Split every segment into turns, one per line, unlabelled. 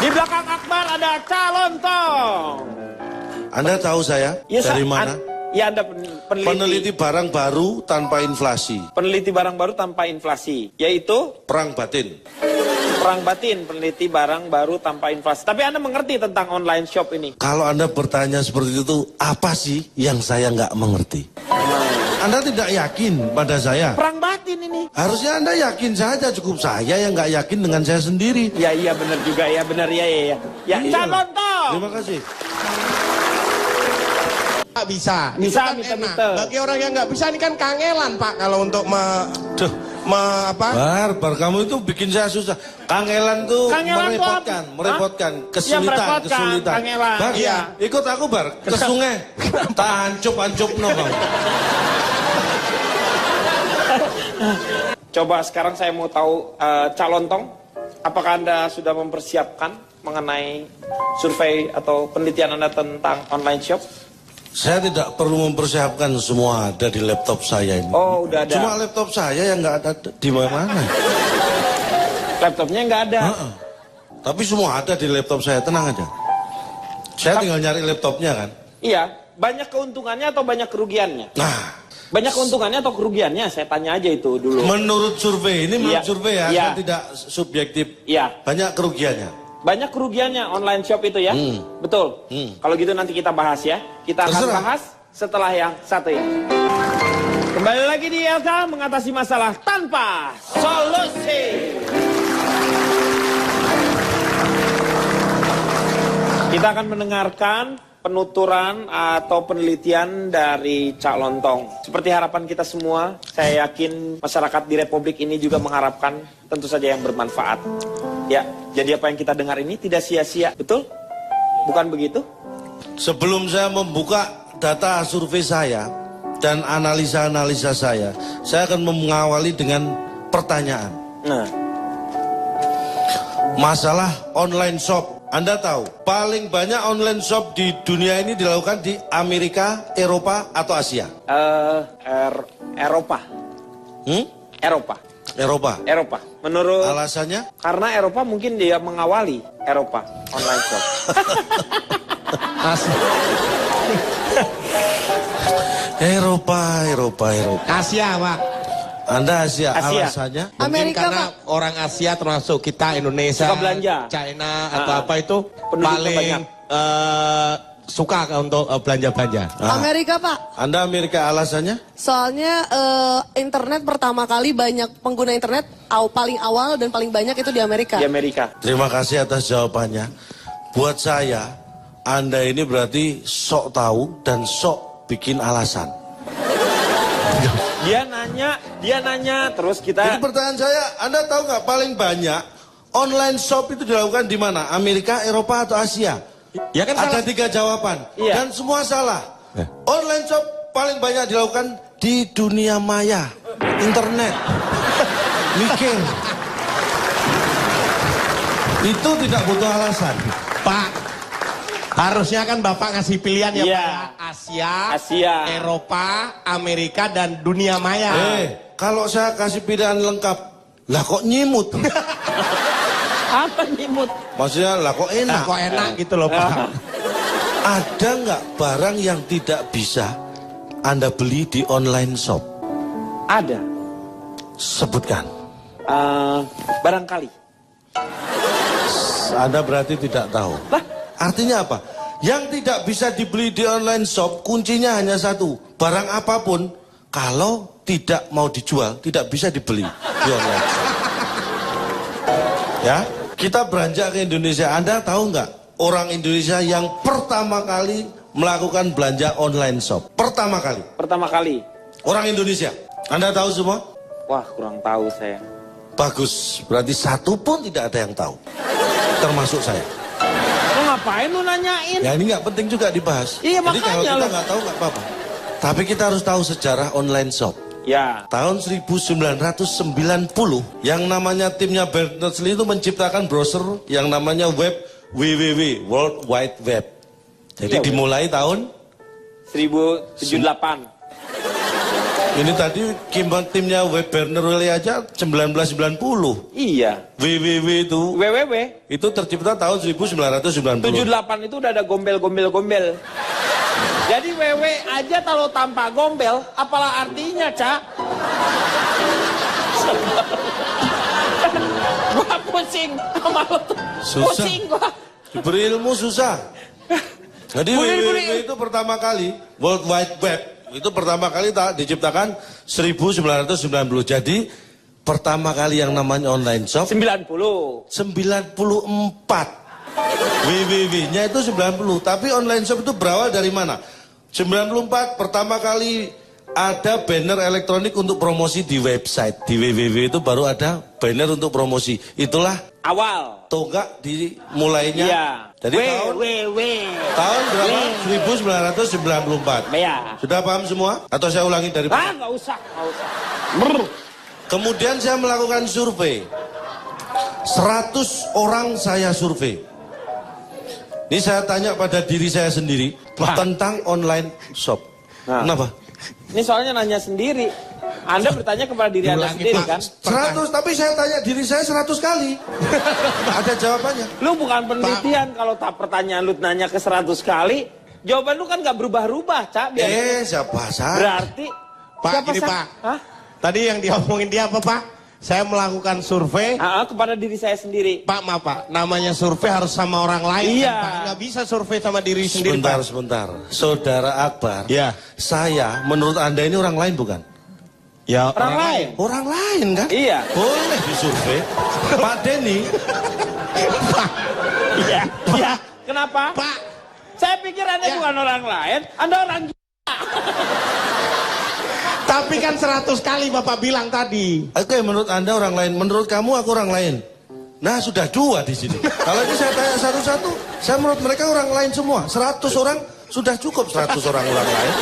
Di belakang Akbar ada Calontong.
Anda tahu saya
Ya,
dari mana?
Ya, Anda peneliti.
Peneliti barang baru tanpa inflasi.
Peneliti barang baru tanpa inflasi, yaitu
Perang batin.
perang batin, peneliti barang baru tanpa inflasi. Tapi Anda mengerti tentang online shop ini?
Kalau Anda bertanya seperti itu, apa sih yang saya nggak mengerti? Anda tidak yakin pada saya?
Perang batin ini.
Harusnya Anda yakin saja, cukup saya yang nggak yakin dengan saya sendiri.
Ya, iya benar juga ya, benar ya. Ya, Calontong.
Terima kasih.
Bisa
Bisa,
kan
bisa.
bagi orang yang nggak bisa ini kan kangelan Pak kalau untuk
Bar, kamu itu bikin saya susah. Kangelan tuh
Kangelan
merepotkan,
Ya, merepotkan,
kesulitan.
kangelan.
Bar,
Iya.
ikut aku Bar, ke sungai. Tak ancup no kamu.
Coba sekarang saya mau tahu, Calontong, apakah Anda sudah mempersiapkan mengenai survei atau penelitian Anda tentang online shop?
Saya tidak perlu mempersiapkan, semua ada di laptop saya ini.
Oh, udah ada.
Cuma laptop saya yang nggak ada di mana.
Laptopnya nggak ada.
Tapi semua ada di laptop saya, tenang aja. Saya tinggal nyari laptopnya kan.
Iya, banyak keuntungannya atau banyak kerugiannya?
Nah,
Banyak keuntungannya atau kerugiannya? Saya tanya aja itu dulu.
menurut survei, ini menurut
Iya.
survei ya,
Iya.
saya tidak subjektif.
Iya.
Banyak kerugiannya.
Banyak kerugiannya online shop itu ya? Betul. Kalau gitu nanti kita bahas ya. Kita akan
Terserah.
bahas setelah yang satu ini. Kembali lagi di Elsa mengatasi masalah tanpa solusi. Kita akan mendengarkan penuturan atau penelitian dari Calontong. Seperti harapan kita semua, saya yakin masyarakat di Republik ini juga mengharapkan tentu saja yang bermanfaat. Ya, jadi apa yang kita dengar ini tidak sia-sia, betul? Bukan begitu?
Sebelum saya membuka data survei saya dan analisa-analisa saya akan mengawali dengan pertanyaan.
Nah,
Masalah online shop. Anda tahu, paling banyak online shop di dunia ini dilakukan di Amerika, Eropa, atau Asia?
Eropa. Eropa.
Eropa.
Eropa. Menurut
Alasannya?
karena Eropa mungkin dia mengawali Eropa online shop.
Eropa.
Asia Pak.
Anda Asia.
Asia.
Alasannya?
Mungkin
Amerika,
karena orang Asia termasuk kita Indonesia,
Suka belanja.
China atau apa itu
Penduduknya
paling
banyak.
suka untuk belanja-belanja.
Amerika Pak,
Anda Amerika, alasannya?
soalnya internet pertama kali banyak pengguna internet paling awal dan paling banyak itu di Amerika.
Di Amerika.
Terima kasih atas jawabannya. Buat saya, Anda ini berarti sok tahu dan sok bikin alasan.
Dia nanya, terus
Jadi
kita
pertanyaan saya, Anda tahu nggak paling banyak online shop itu dilakukan di mana? Amerika, Eropa, atau Asia?
Ya kan
Ada
salah.
3 jawaban
Iya.
dan semua salah. Online shop paling banyak dilakukan di dunia maya, internet, mikir. Itu tidak butuh alasan.
Pak, harusnya kan Bapak ngasih pilihan ya
Iya.
Pak ya. Asia,
Asia.
Eropa, Amerika, dan dunia maya.
Kalau saya kasih pilihan lengkap, lah kok nyimut?
apa nyimut?
Maksudnya lah kok
Nah,
enak?
kok enak gitu loh Pak.
Ada nggak barang yang tidak bisa Anda beli di online shop?
Ada.
Sebutkan.
Barangkali.
Anda berarti tidak tahu.
Lah,
Artinya apa? Yang tidak bisa dibeli di online shop, kuncinya hanya satu. Barang apapun, kalau tidak mau dijual, tidak bisa dibeli di online shop. Ya, kita beranjak ke Indonesia. Anda tahu nggak orang Indonesia yang pertama kali melakukan belanja online shop? Pertama kali.
pertama kali.
Orang Indonesia. Anda tahu semua?
Wah, kurang tahu saya.
Bagus. Berarti satu pun tidak ada yang tahu. Termasuk saya.
Lu ngapain lu nanyain?
Ya ini nggak penting juga dibahas.
Iya,
Jadi kalau
makanya
kita
loh.
nggak tahu nggak apa-apa. Tapi kita harus tahu sejarah online shop.
Ya.
Tahun 1990 yang namanya timnya Berners-Lee itu menciptakan browser yang namanya web WWW, World Wide Web. Jadi
Iya,
dimulai tahun
1078.
Ini tadi timnya Web Berner Willy aja 1990.
Iya.
WWW itu.
WWW.
Itu tercipta tahun 1990.
78 itu udah ada gombel. Jadi WW aja kalau tanpa gombel, apalah artinya, Cak? Gua pusing sama lo tuh.
Susah.
Pusing gua.
Diberi ilmu susah. Jadi WWW itu pertama kali, World Wide Web, itu pertama kali diciptakan 1990. Jadi pertama kali yang namanya online shop
90.
94. WWW-nya itu 90. Tapi online shop itu berawal dari mana? 94 pertama kali ada banner elektronik untuk promosi di website. Di WWW itu baru ada banner untuk promosi. Itulah
Awal.
tonggak dimulainya.
Iya.
Jadi tahun berapa? 1994.
Ya.
Sudah paham semua? Atau saya ulangi dari
Nggak usah. Brr.
Kemudian saya melakukan survei. 100 orang saya survei. Ini saya tanya pada diri saya sendiri tentang online shop.
Nah.
Kenapa?
Ini soalnya nanya sendiri. Anda bertanya kepada diri Anda sendiri kan?
100, tapi saya tanya diri saya 100 kali. Ada jawabannya.
Lu bukan penelitian kalau tak pertanyaan lu nanya ke 100 kali, jawaban lu kan nggak berubah-ubah, Cak.
Siapa saya?
Berarti
Pak,
siapa
ini
Sa?
Pak.
Hah?
Tadi yang diomongin dia apa Pak? Saya melakukan survei.
Kepada diri saya sendiri.
Pak, maaf Pak, namanya survei harus sama orang lain.
Iya.
Kan, Pak? Nggak bisa survei sama diri sendiri, Pak.
Sebentar. Saudara Akbar.
Ya.
Saya, menurut Anda ini orang lain bukan?
Ya,
Orang lain.
Orang lain kan?
Iya.
Boleh disurvei. Pak Denny.
Iya. Iya. Kenapa?
Pak.
Saya pikir Anda
Ya.
bukan orang lain, Anda orang
Tapi kan 100 kali Bapak bilang tadi.
Oke, menurut Anda orang lain, menurut kamu aku orang lain. Nah, sudah dua di sini. Kalau ini saya tanya satu-satu, saya menurut mereka orang lain semua. 100 orang sudah cukup 100 orang lain.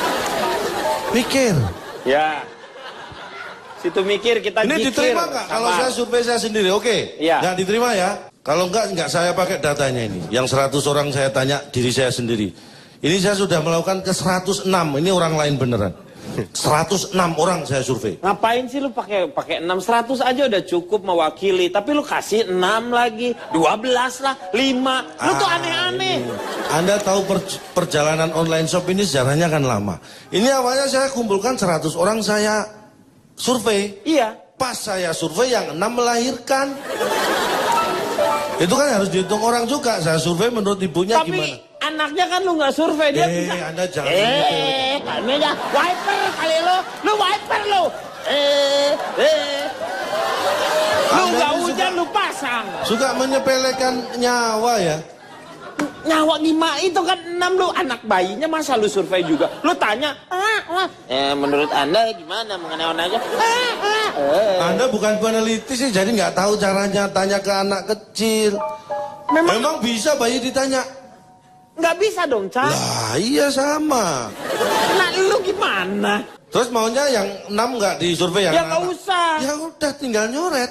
Pikir.
Ya. Situ mikir kita
Ini
jikir.
diterima nggak? Kalau
Sabar.
saya survei saya sendiri, oke?
Iya.
Nggak diterima ya? Kalau enggak saya pakai datanya ini. Yang 100 orang saya tanya diri saya sendiri. Ini saya sudah melakukan ke 106. Ini orang lain beneran. 106 orang saya survei.
Ngapain sih lu pakai 6, 100 aja udah cukup mewakili, tapi lu kasih 6 lagi, 12 lah, 5. Lu tuh aneh-aneh.
Anda tahu perjalanan online shop ini sejarahnya kan lama. Ini awalnya saya kumpulkan 100 orang saya survei.
Iya.
Pas saya survei yang 6 melahirkan. Itu kan harus dihitung orang juga. Saya survei menurut ibunya
Tapi
gimana?
anaknya kan lu nggak survei, dia bisa.
Anda jangan
Kami aja wiper kali lu wiper lu. Lu
Anda
nggak
ini
hujan lu pasang.
suka menyepelekan nyawa ya.
Nyawa gimana itu kan 6 lu anak bayinya masa lu survei juga. Lu tanya, menurut Anda gimana mengenai online aja?
Anda bukan peneliti sih, jadi nggak tahu caranya tanya ke anak kecil. Memang bisa bayi ditanya?
Nggak bisa dong, Cak.
Lah iya sama.
Nah, lu gimana?
Terus maunya yang 6 nggak disurvei yang
Ya nggak
anak?
usah.
Ya udah tinggal nyoret.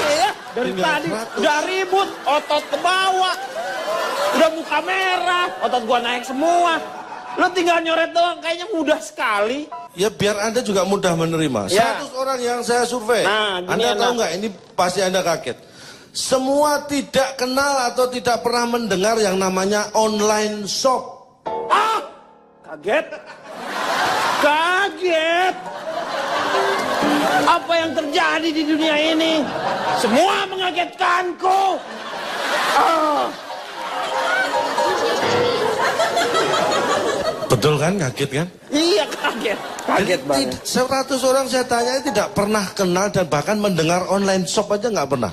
Iya, dari
Tinggal
tadi
100.
udah ribut, otot ke bawah. Udah muka merah, otot gua naik semua. Lu tinggal nyoret doang, kayaknya mudah sekali.
Ya biar Anda juga mudah menerima.
Ya.
100 orang yang saya survei.
Nah, gini
Anda tahu
enak.
nggak? Ini pasti Anda kaget. Semua tidak kenal atau tidak pernah mendengar yang namanya online shop.
Kaget. Kaget. Apa yang terjadi di dunia ini? Semua mengagetkanku.
Betul kan? Kaget kan?
Iya, kaget. Kaget banget.
100 orang saya tanya tidak pernah kenal dan bahkan mendengar online shop aja nggak pernah.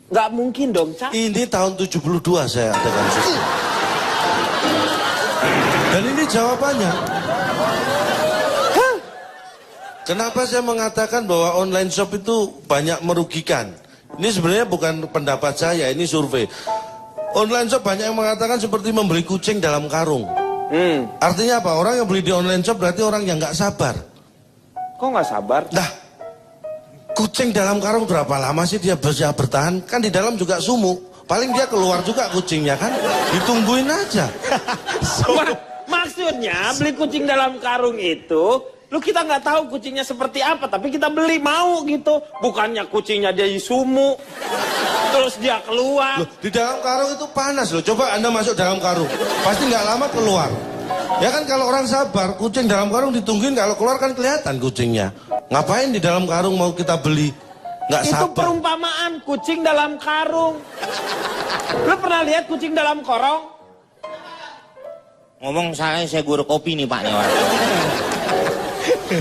Nggak mungkin dong, Cak.
Ini tahun 72 saya adakan survei. Dan ini jawabannya. Kenapa saya mengatakan bahwa online shop itu banyak merugikan? Ini sebenarnya bukan pendapat saya, ini survei. Online shop banyak yang mengatakan seperti membeli kucing dalam karung. Artinya apa? Orang yang beli di online shop berarti orang yang nggak sabar.
Kok nggak sabar?
Nah, kucing dalam karung berapa lama sih dia bisa bertahan? Kan di dalam juga sumuk. Paling dia keluar juga kucingnya kan? Ditungguin aja.
Maksudnya beli kucing dalam karung itu, Lu kita nggak tahu kucingnya seperti apa, tapi kita beli mau gitu. Bukannya kucingnya dia sumu, terus dia keluar.
Loh, di dalam karung itu panas loh. Coba Anda masuk dalam karung, pasti nggak lama keluar. Ya kan kalau orang sabar, kucing dalam karung ditungguin, kalau keluar kan kelihatan kucingnya. Ngapain di dalam karung mau kita beli? Nggak
Itu
sabar.
perumpamaan kucing dalam karung. Lu pernah lihat kucing dalam korong?
Ngomong saya guru kopi nih Pak nih.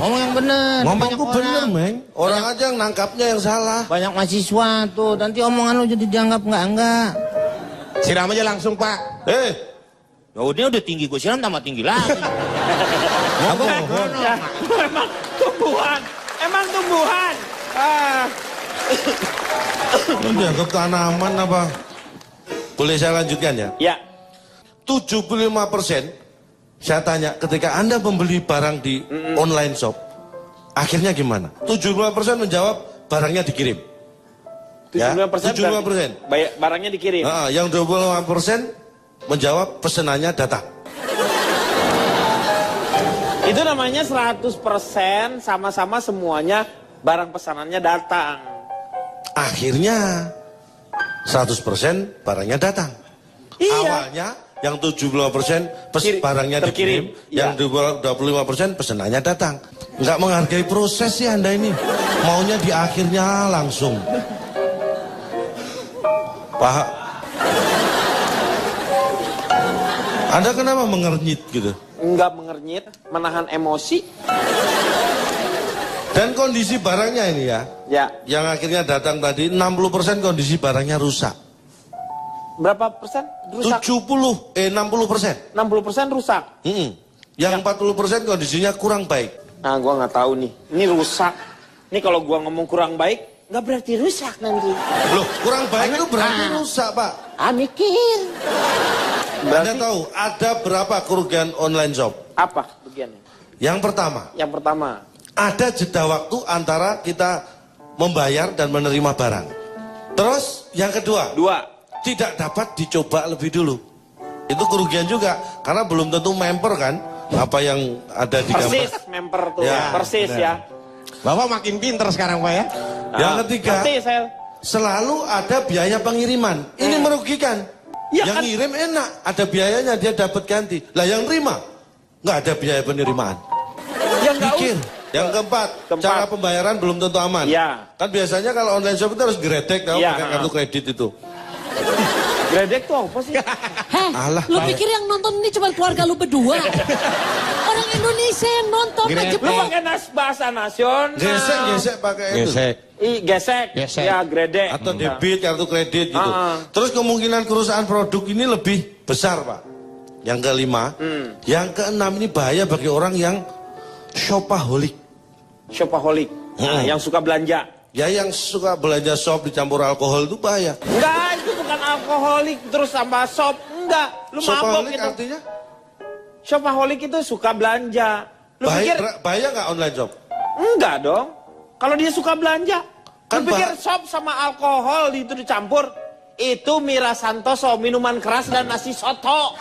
Ngomong yang bener.
Ngomongku
Banyak
bener,
orang.
Meng. Orang aja yang nangkapnya yang salah.
Banyak mahasiswa tuh, nanti omongan lu jadi dianggap enggak.
Siram aja langsung, Pak.
Ya udah tinggi, gue siram tambah tinggi lagi.
Ya, emang tumbuhan. Emang tumbuhan. Ah.
Ini dianggap tanaman apa? Boleh saya lanjutkan ya?
Ya,
75% saya tanya ketika Anda membeli barang di online shop, akhirnya gimana? 75% menjawab barangnya dikirim.
75%,
75%.
barangnya dikirim.
Nah, yang 25% menjawab pesenannya datang.
Itu namanya 100% sama-sama semuanya barang pesanannya datang.
Akhirnya 100% barangnya datang.
Iya.
Awalnya yang 75% barangnya
terkirim.
dikirim, yang 25% pesenannya datang. Nggak menghargai proses sih Anda ini. Maunya di akhirnya langsung. Pak, Anda kenapa mengernyit gitu?
Enggak mengernyit, menahan emosi.
Dan kondisi barangnya ini ya,
Ya,
yang akhirnya datang tadi 60% kondisi barangnya rusak.
berapa persen rusak?
60%.
60% rusak.
Yang 40% kondisinya kurang baik.
Nah, gua nggak tahu nih. Ini rusak. Ini kalau gua ngomong kurang baik, nggak berarti rusak nanti.
Loh, kurang baik itu berarti rusak, Pak.
Mikir.
Anda tahu ada berapa kerugian online shop?
Apa bagiannya?
Yang pertama, ada jeda waktu antara kita membayar dan menerima barang. Terus yang kedua, tidak dapat dicoba lebih dulu. Itu kerugian juga, karena belum tentu member kan, apa yang ada di gambar.
Persis, member tuh.
Ya,
persis
benar.
ya.
Bapak makin pinter sekarang, Pak ya.
Yang ketiga,
Ngerti, Sel.
selalu ada biaya pengiriman. Ini merugikan.
Ya
Yang
kan?
ngirim enak, ada biayanya, dia dapat ganti. Lah yang terima, nggak ada biaya penerimaan.
Yang nggak
Pikir. Yang keempat, cara pembayaran belum tentu aman.
Ya.
Kan biasanya kalau online shop itu harus gredek, tahu
Ya.
pakai kartu kredit itu.
Gredek tuh apa sih?
Heh,
Alah,
lu
Pak.
pikir yang nonton ini cuma keluarga lu berdua? Orang Indonesia yang nonton
Gredek.
aja
Lu pakai bahasa nasional.
Gesek pakai itu.
Gesek.
Gesek.
Ya, gredek.
Atau debit, kartu kredit gitu. Terus kemungkinan kerusakan produk ini lebih besar, Pak. Yang kelima, yang keenam ini bahaya bagi orang yang shopaholic.
Shopaholic. Nah, yang suka belanja.
Ya yang suka belanja shop dicampur alkohol itu bahaya.
Enggak, itu bukan alkoholik terus sama shop. Enggak, lu mabok
Shopaholic
itu.
artinya
Shopaholic itu suka belanja. Lu pikir
bahaya nggak online shop?
enggak dong? Kalau dia suka belanja,
Kan
lu pikir shop sama alkohol itu dicampur? Itu miras Santoso, minuman keras dan nasi soto.